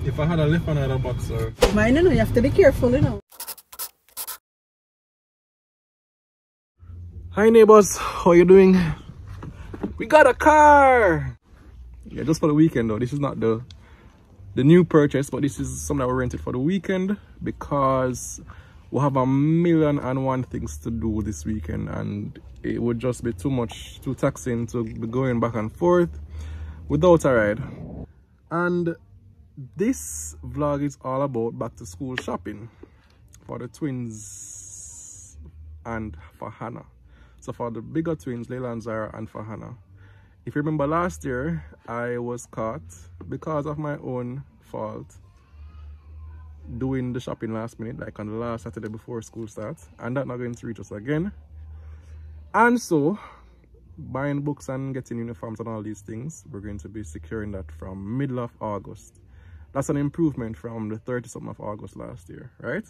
If I had a left another boxer. Mine, you know, you have to be careful, you know. Hi neighbors, how you doing? We got a car! Yeah, just for the weekend though. This is not the new purchase, but this is something that we rented for the weekend because we have 1,000,001 things to do this weekend and it would just be too taxing to be going back and forth without a ride. And this vlog is all about back to school shopping for the twins and for Hannah. So for the bigger twins, Leila and Zahra, and for Hannah. If you remember last year, I was caught because of my own fault doing the shopping last minute, like on the last Saturday before school starts, and that's not going to reach us again. And so buying books and getting uniforms and all these things, we're going to be securing that from middle of August. That's an improvement from the 30-something of August last year, right?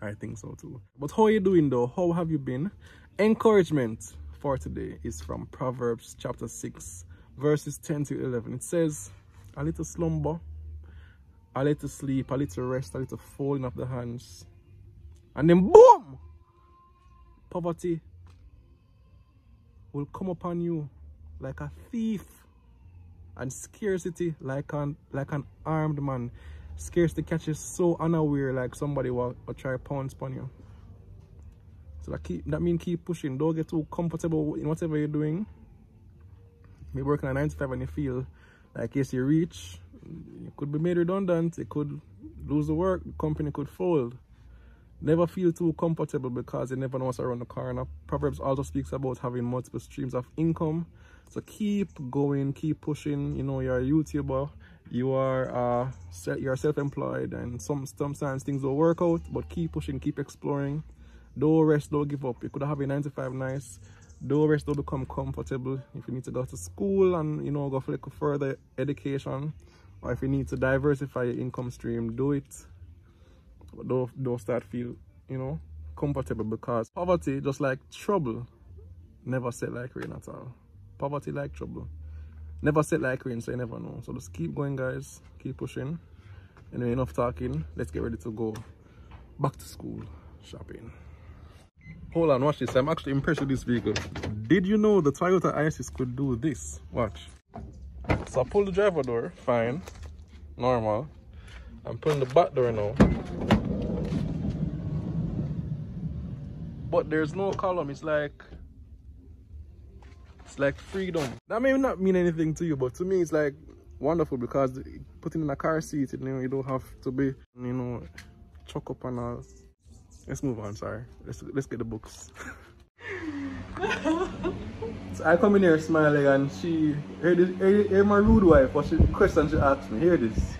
I think so too. But how are you doing though? How have you been? Encouragement for today is from Proverbs chapter 6 verses 10 to 11. It says, a little slumber, a little sleep, a little rest, a little folding of the hands, and then boom, poverty will come upon you like a thief, and scarcity like an armed man. Scarcity catches so unaware, like somebody will try to pounce upon you. So that means keep pushing. Don't get too comfortable in whatever you're doing. Maybe working at 9 to 5 and you feel like yes, you reach, you could be made redundant, you could lose the work, the company could fold. Never feel too comfortable because you never know what's around the corner. Proverbs also speaks about having multiple streams of income. So keep going, keep pushing. You know, you're a YouTuber, you're self-employed, and sometimes things don't work out, but keep pushing, keep exploring. Don't rest, don't give up. You could have a 9 to 5 nice. Don't rest, don't become comfortable. If you need to go to school and, you know, go for like further education, or if you need to diversify your income stream, do it. But don't start feel, you know, comfortable, because poverty, just like trouble, never set like rain at all. Poverty like trouble, never set like rain, so you never know. So just keep going, guys, keep pushing. Anyway, enough talking, let's get ready to go back to school shopping. Hold on, watch this. I'm actually impressed with this vehicle. Did you know the Toyota Isis could do this? Watch. So I pull the driver door, fine, normal. I'm pulling the back door now. But there's no column. It's like freedom. That may not mean anything to you, but to me it's like wonderful, because putting in a car seat, you know, you don't have to be, you know, choke up and all. Let's move on, sorry. Let's get the books. So I come in here smiling, and she hear my rude wife, what question she asked me. Hear this.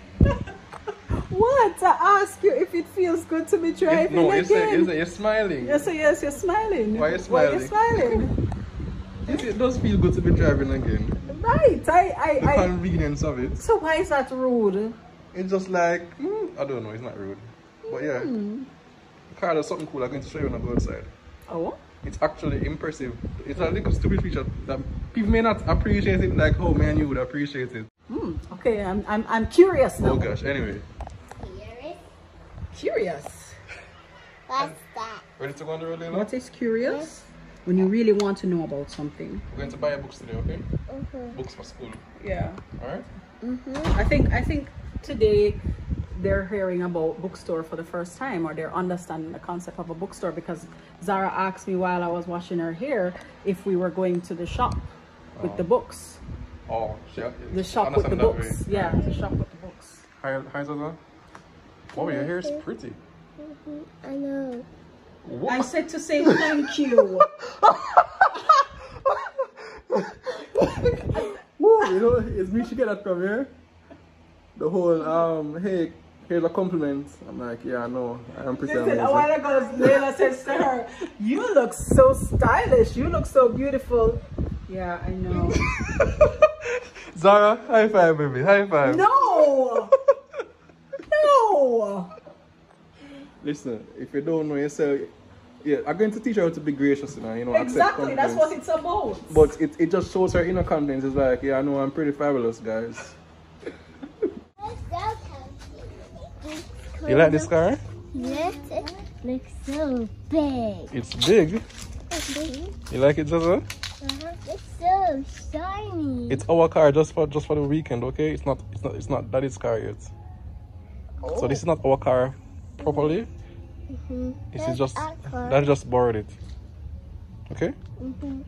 What? I ask you if it feels good to be driving again. You're smiling. Yes, yes, you're smiling. Why are you smiling? Why are you smiling? Yes, it does feel good to be driving again. Right. The convenience of it. So why is that rude? It's just like, I don't know, it's not rude. But yeah. The car does something cool I'm going to show you when I go outside. Oh? It's actually impressive. It's a little stupid feature that people may not appreciate it like how me and you would appreciate it. Okay, I'm curious now. Oh gosh, anyway. Curious? What's that? Ready to go on the road, Leila? What is curious? When you really want to know about something. We're going to buy books today, okay? Books for school. Yeah. Alright? I think today they're hearing about bookstore for the first time, or they're understanding the concept of a bookstore, because Zahra asked me while I was washing her hair if we were going to the shop with the books. Oh, the shop with the books. Yeah, the shop with the books. Hi, Zaza. Oh, your hair is pretty. I know. What? I said to say thank you. Woo, you know, it's me she get that from here. The whole hey, here's a compliment. I'm like, yeah, I know, I am pretty amazing. A while ago, Leila says to her, you look so stylish, you look so beautiful. Yeah, I know. Zahra, high five, baby, high five. No! No! Listen, if you don't know yourself, yeah, I'm going to teach her how to be gracious, you know, exactly, that's what it's about. But it just shows her inner confidence. It's like, yeah, I know, I'm pretty fabulous, guys. Let's go, You like this car? Yes, it looks so big. It's big. You like it, Zaza? It's so shiny. It's our car just for the weekend, okay? It's not Daddy's car yet. So this is not our car properly. This is just Daddy just borrowed it. Okay?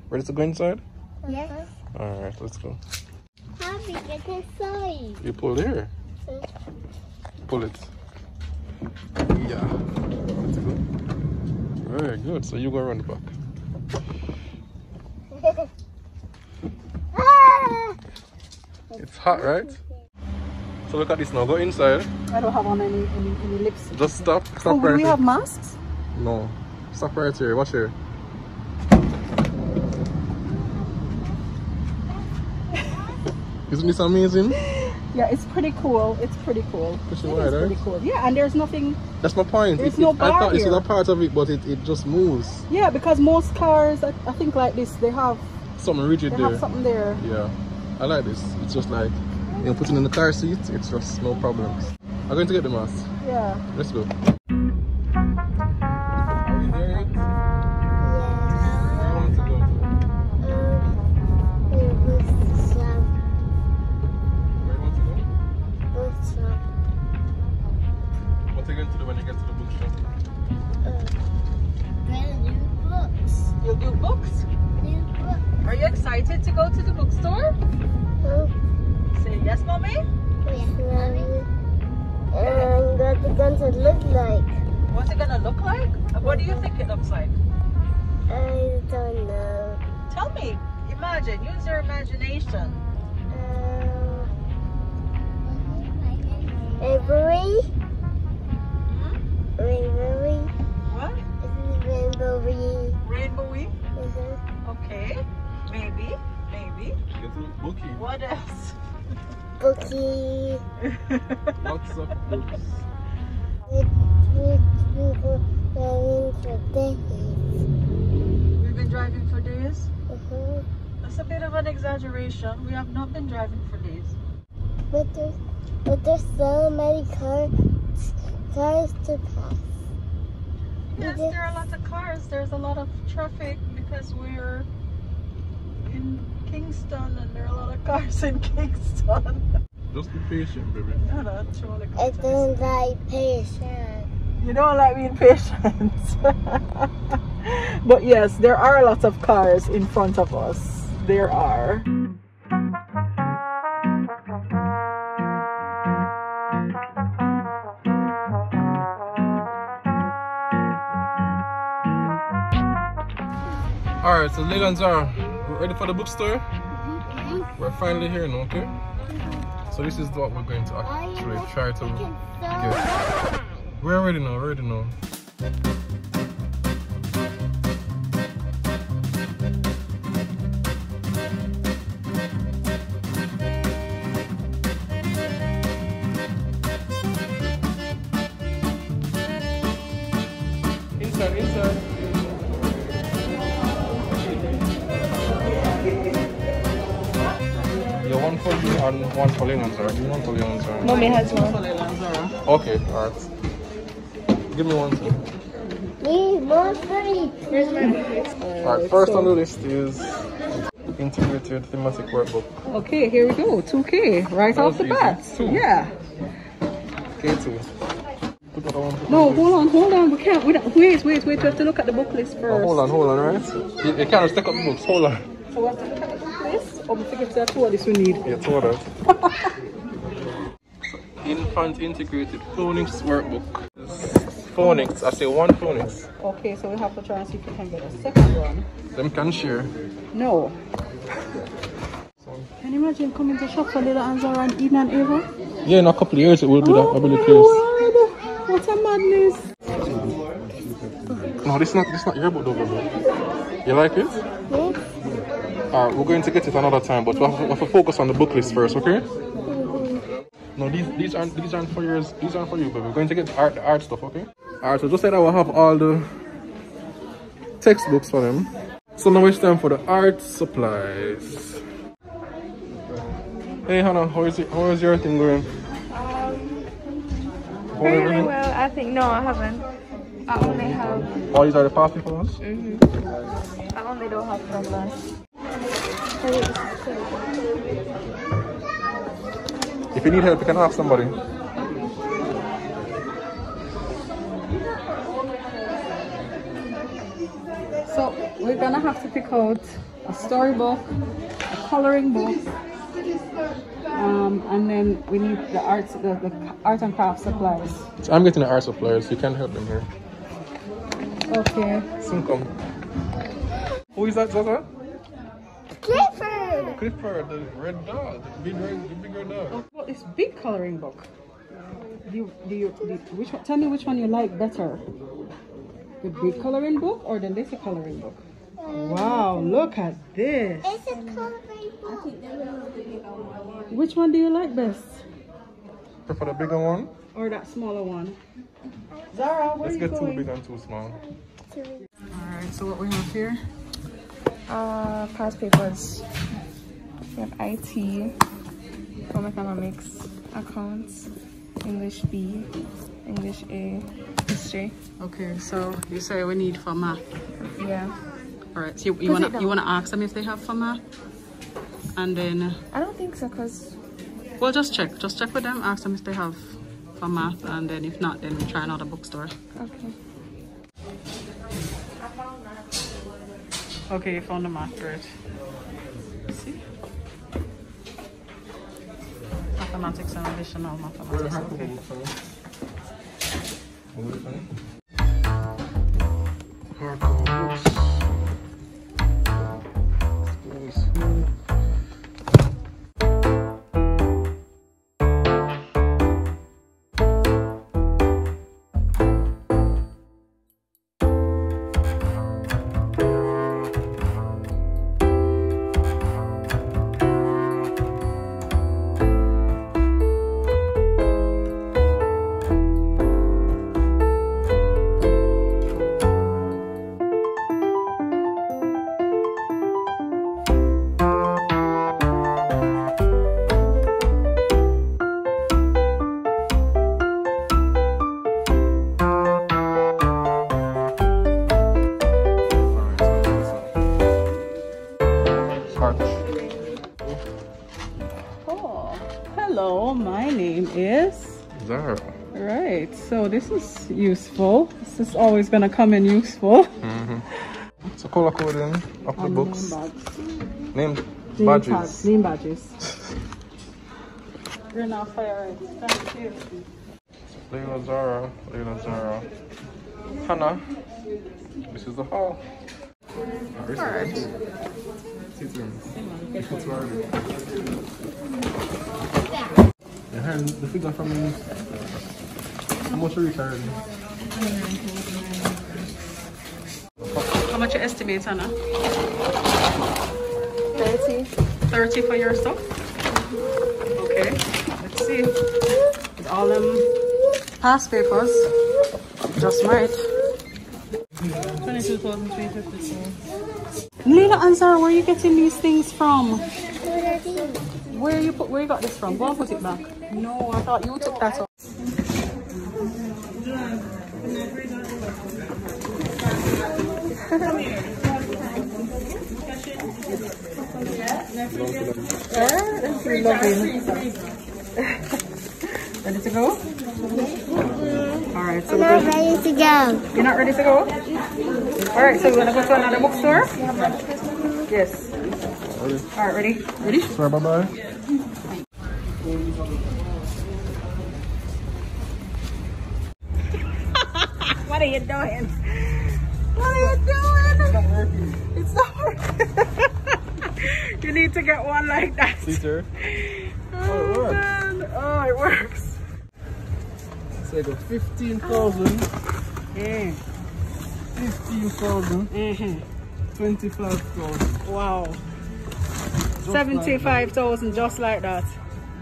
Ready to go inside? Yes. Alright, let's go. How do we get inside? You pull here. Pull it. Yeah. Let's go. Very good. So you go around the back. It's hot, right? So look at this now. Go inside. I don't have on any lips. Just stop. Oh, Stop do right we here. have masks? No. Stop right here. Watch here. Isn't this amazing? Yeah, it's pretty cool. It's pretty cool. Pretty It wide, is pretty right? cool. Yeah, and there's nothing. That's my point. There's no I bar thought this is here. a part of it, but it just moves. Yeah, because most cars, I think like this, they have Something rigid there. something there. Yeah. I like this. It's just like, you know, putting in the car seat, it's just no problems. I'm going to get the mask. Yeah. Let's go. Are we there yet? Yeah. Where you want to go to? It was some Where you want to go? bookshop. What are you going to do when you get to the bookshop? Brand new books. You'll do books? New books. Are you excited to go to the bookstore? Oh, Say yes, mommy. what it's going to look like? What's it gonna look like? What do you think it looks like? I don't know. Tell me. Imagine. Use your imagination. Rainbowy? Hmm? Rainbowy? What? It's rainbowy. Rainbowy? Okay. Maybe. Maybe. Get to bookie. What else? Bookie. Lots of books. With people driving for days. We've been driving for days. That's a bit of an exaggeration. We have not been driving for days. But there's so many cars to pass. Yes, there are lots of cars. There's a lot of traffic because we're in Kingston and there are a lot of cars in Kingston. Just be patient, baby. No, no, truly I don't like patience. You don't like being patient. But yes, there are lots of cars in front of us. There are. Alright, so Leila and Zahra, we're ready for the bookstore? We're finally here now, okay? So this is what we're going to actually try to get. We're ready now, we're ready now. Inside, inside. Yeah, one for you and one for Leila and Zahra. Give me one for Leila and Zahra. Mommy has one for Leila and Zahra. Okay, alright. Give me one too. Me, more pretty. Where's my Alright, first on the list is integrated thematic workbook. Okay, here we go. 2K right off the Easy. bat. Two. Yeah. K2. Put that one. No, hold on. We can't. Wait. We have to look at the book list first. Oh, hold on, right? You can't just take up the books. Hold on. So we have to look at the book list. Or we forget that two of this we need. Yeah, two of that. Infant integrated phonics workbook. Phonics. I say one phonics. Okay, so we have to try and see if we can get a second one. Them can share. No. Can you imagine coming to shop for Leila and Zahra and Eden and Ava? Yeah, in a couple of years it will be that. Will be the case. Lord, what a madness! No, this is not your book though, baby. You like it? Yes. Alright, we're going to get it another time, but we have to focus on the book list first, okay? No, these aren't for yours. These aren't for you, baby. We're going to get the art stuff, okay? Alright, so just like that, we'll have all the textbooks for them. So now it's time for the art supplies. Hey Hannah, how is your thing going? Fairly well, I think. No, I haven't. I only have. Oh, these are the past papers? I only don't have toddlers. If you need help, you can ask somebody. So we're gonna have to pick out a storybook, a coloring book, and then we need the art and craft supplies. So I'm getting the art supplies. You can help them here. Okay. Soon come. Who is that, Zahra? Clifford. Clifford, the red dog, the bigger dog. Well, this big coloring book. Which one? Tell me which one you like better. The big coloring book or the little coloring book? Wow, look at this. It's a coloring book. Which one do you like best? Prefer the bigger one? Or that smaller one? Zahra, where Let's are you get going? too big and too small. Alright, so what we have here? Past papers. We have IT, home economics, accounts, English B, English A, history. Okay, so you say we need for math. Yeah. Alright, so you wanna ask them if they have for math? And then I don't think so, cause well, just check with them, ask them if they have for math, and then if not, then we try another bookstore. okay. Okay, you found the math, great. See? Mathematics and additional mathematics. Okay. Oh, hello, my name is Zahra. Right, so this is useful. This is always gonna come in useful. So color coding of the books. Name Name badges. Name badges. You're not firing. Thank you. Leila and Zahra. Leila and Zahra. Hannah. This is the hall. Alright. And the figure from how much are you carrying? How much you estimate, Hannah? 30. 30 for your stuff? Okay, let's see. With all them past papers, just right. 22,352. Leila and Zahra, where are you getting these things from? Where you got this from? Go and put it back. No, I thought you took that off. Ready to go? Alright, so we're ready to go. You're not ready to go? Alright, so we're gonna go to another bookstore? Yes. Alright, ready? Ready? Sorry, bye-bye. What are you doing? What are you doing? It's not working. It's not working. You need to get one like that. Teacher. Oh, it works. man. Oh, it works. So I got 15,000. 15,000. 25,000. Wow. 75,000 just like that.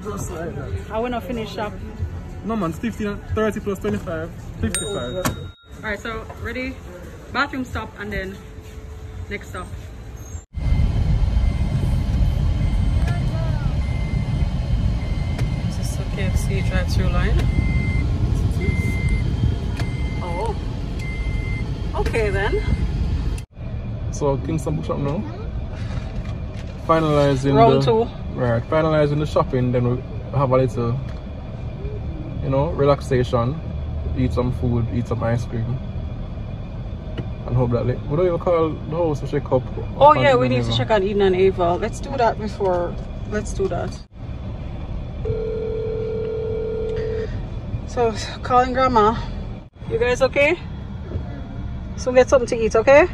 Just like that. I wanna finish up. No man, 15, 30 plus 25, 55. Alright, so ready? Bathroom stop and then next stop. This is the KFC drive-thru line. Okay then. So Kingston Bookshop now. Finalizing Round 2. Right, finalizing the shopping, then we have a little, you know, relaxation. Eat some food, eat some ice cream. And hope that what do you call the house to check up? Oh yeah, we need to check on Eden and Ava. Let's do that before. Let's do that. So calling grandma. You guys okay? So get something to eat, okay?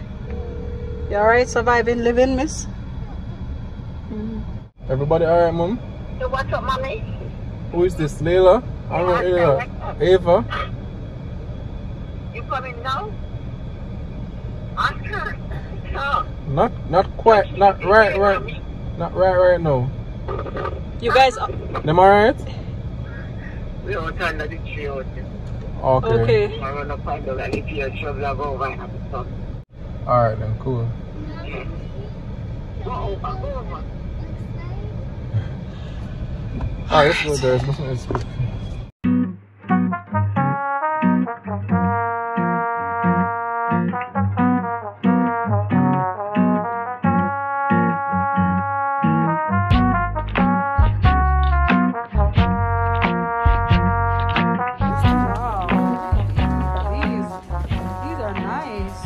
You alright? Surviving, living, miss? Everybody alright, mom? So what's up, mommy? Who is this? Leila? Leila. Ava? You coming now? Oscar? So, Not quite, not right now. You guys Them alright? we don't turn the tree out. Okay. I run up and down and if you're trouble, I'll go over and have a son. Alright then, cool. Go over. Alright, let's go there. It's nothing else. These are nice.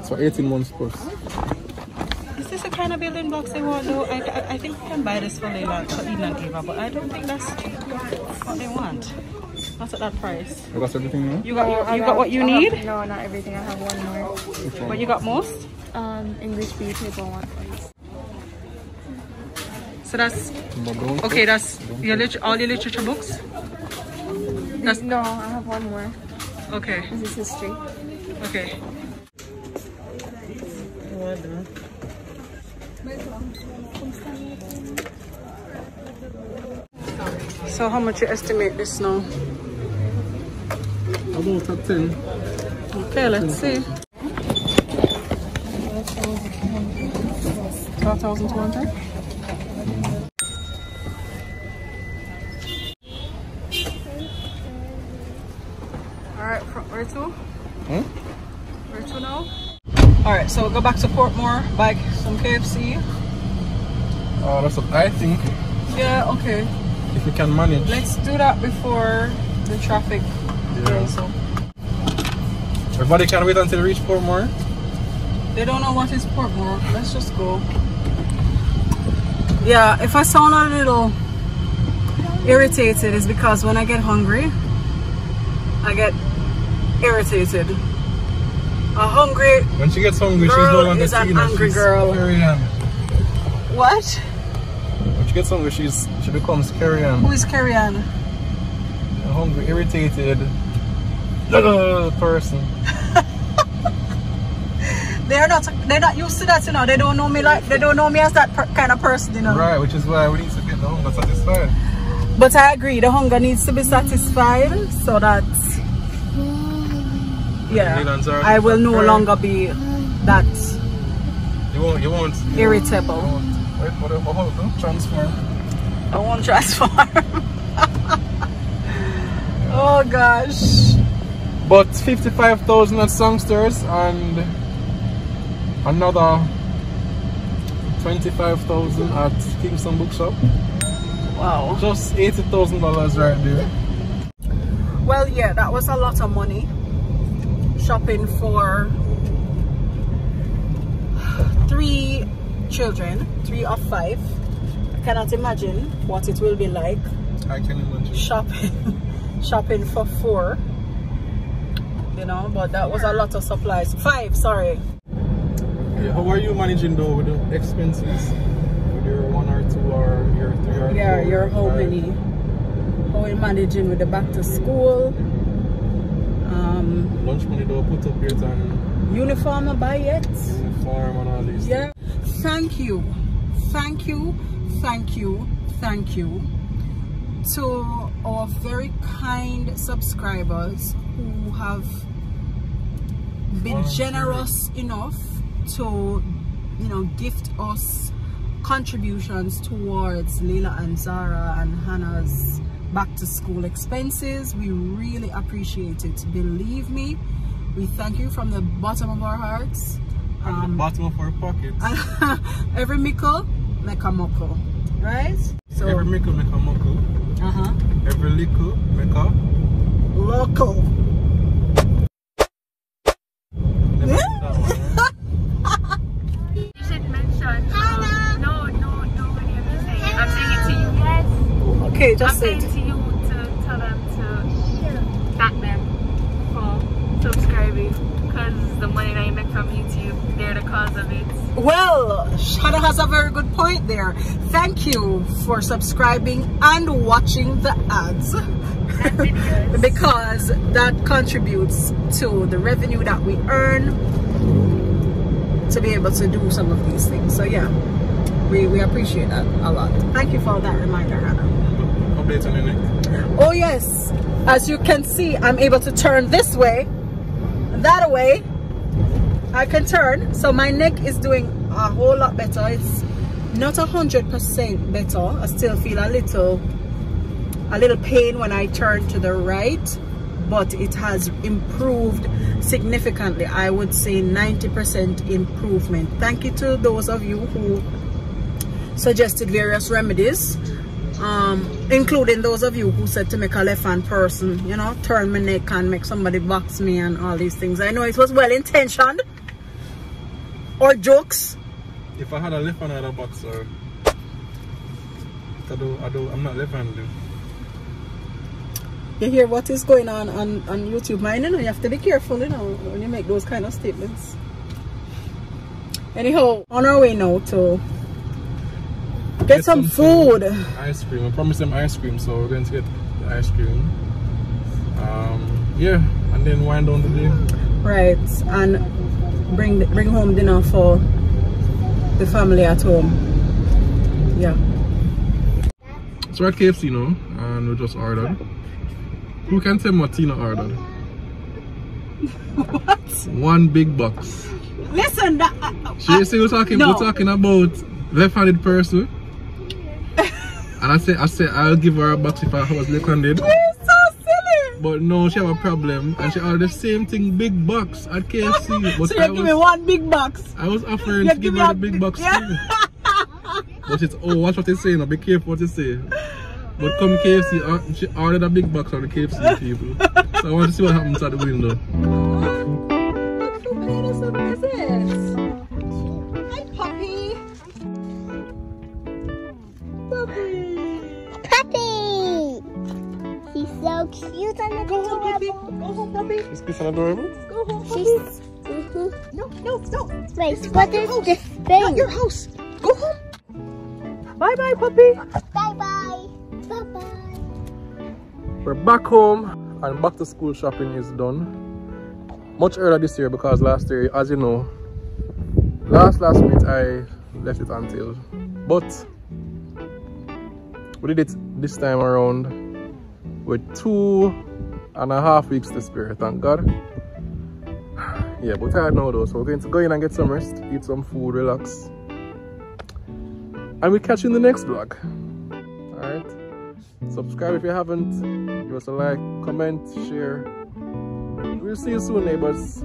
So 18 months plus. Is this the kind of building blocks they want though? I think we can buy this for Leila, for Eden and Ava, but I don't think that's what they want. Not at that price. You got everything now? You got what you need? No, not everything. I have one more. But you got most? English B paper one, please. So that's okay. That's your all your literature books. That's No, I have one more. okay. This is history. Okay. So how much you estimate this now? About a 10. Okay, let's see. 12,200. Alright, where to? Where to now? Alright, so we'll go back to Portmore, buy some KFC. That's what I think. Yeah, okay. If we can manage. Let's do that before the traffic goes up. Everybody can wait until we reach Portmore. They don't know what is Portmore. Let's just go. Yeah, if I sound a little irritated, it's because when I get hungry, I get irritated. A hungry When she gets hungry, she's girl no longer is an seen as angry she's girl. Carrie-Ann. What? When she gets hungry, she becomes Carrie-Ann. Who is Carrie-Ann? A hungry, irritated person. They're not used to that, you know. They don't know me as that kind of person, you know. Right, which is why we need to get the hunger satisfied. But I agree, the hunger needs to be satisfied so that yeah, Leila and Zahra, I will no right. longer be that You won't. irritable. What transform? I won't transform. Oh gosh. But 55,000 at Songsters and another 25,000 at Kingston Bookshop. Wow. Just $80,000 right there. Well, yeah, that was a lot of money. Shopping for 3 children, 3 of 5. I cannot imagine what it will be like. I can imagine. Shopping for 4. You know, but that was a lot of supplies. 5, sorry. Yeah, how are you managing though with the expenses? With your 1 or 2 or your 3 or 4? Yeah, your how many? How are you managing with the back to school? Lunch money though, put up here and Uniform I buy yet? uniform and all these. Yeah. Thank you to our very kind subscribers who have been generous enough to, you know, gift us contributions towards Leila and Zahra and Hannah's back to school expenses. We really appreciate it. Believe me, We thank you from the bottom of our hearts. And the bottom of our pockets. Every mickle make a muckle, right? So every mickle make a muckle. Every little make a local. You should mention. No, nobody have to say it. I'm saying it to you. Yes. Okay, just I'm say saying it. to you to tell them to thank them for subscribing, because the money that you make from YouTube, they're the cause of it. Well, Shada has a very good point there. Thank you for subscribing and watching the ads. Because that contributes to the revenue that we earn to be able to do some of these things. So yeah, we appreciate that a lot. Thank you for that reminder, Hannah. Update on your neck. Oh yes, as you can see, I'm able to turn this way, that way. I can turn, so my neck is doing a whole lot better. It's not 100% better. I still feel a little pain when I turn to the right, but it has improved significantly. I would say 90% improvement. Thank you to those of you who suggested various remedies, including those of you who said to make a left-hand person, you know, turn my neck and make somebody box me and all these things. I know it was well-intentioned or jokes. If I had a left-handed boxer, I'm not left-handed. You hear what is going on YouTube, man? You know, you have to be careful, you know, when you make those kind of statements. Anyhow, on our way now to get some food. Ice cream. I promised them ice cream, so we're going to get the ice cream. Yeah, and then wind down the day. Right, and bring home dinner for the family at home. Yeah. So we're at KFC now, and we just ordered. Who can tell me what Tina ordered? What? One big box. Listen, We're talking about left-handed person. And I said I'll give her a box if I was left-handed. You're so silly. But no, she have a problem, and she ordered the same thing, big box at KFC. But so you give me one big box. I was offering to give her the big box too. But it's watch what they say now. Be careful what they say. But come KFC, she ordered a big box from the KFC people. So I want to see what happens at the window. Look who made us a visit. Hi, puppy. Puppy! She's so cute and adorable. Go home, puppy. Is this adorable? Go home, puppy. She's... No. Wait, what is this thing? Not your house. Go home. Bye-bye, puppy. Bye-bye. Bye-bye. We're back home, and back to school shopping is done. Much earlier this year, because last year, as you know, last week I left it until. But we did it this time around with 2.5 weeks to spare, thank God. Yeah, but tired now though, so we're going to go in and get some rest, eat some food, relax. And we'll catch you in the next vlog. Alright? Subscribe if you haven't. Give us a like, comment, share. We'll see you soon, neighbors.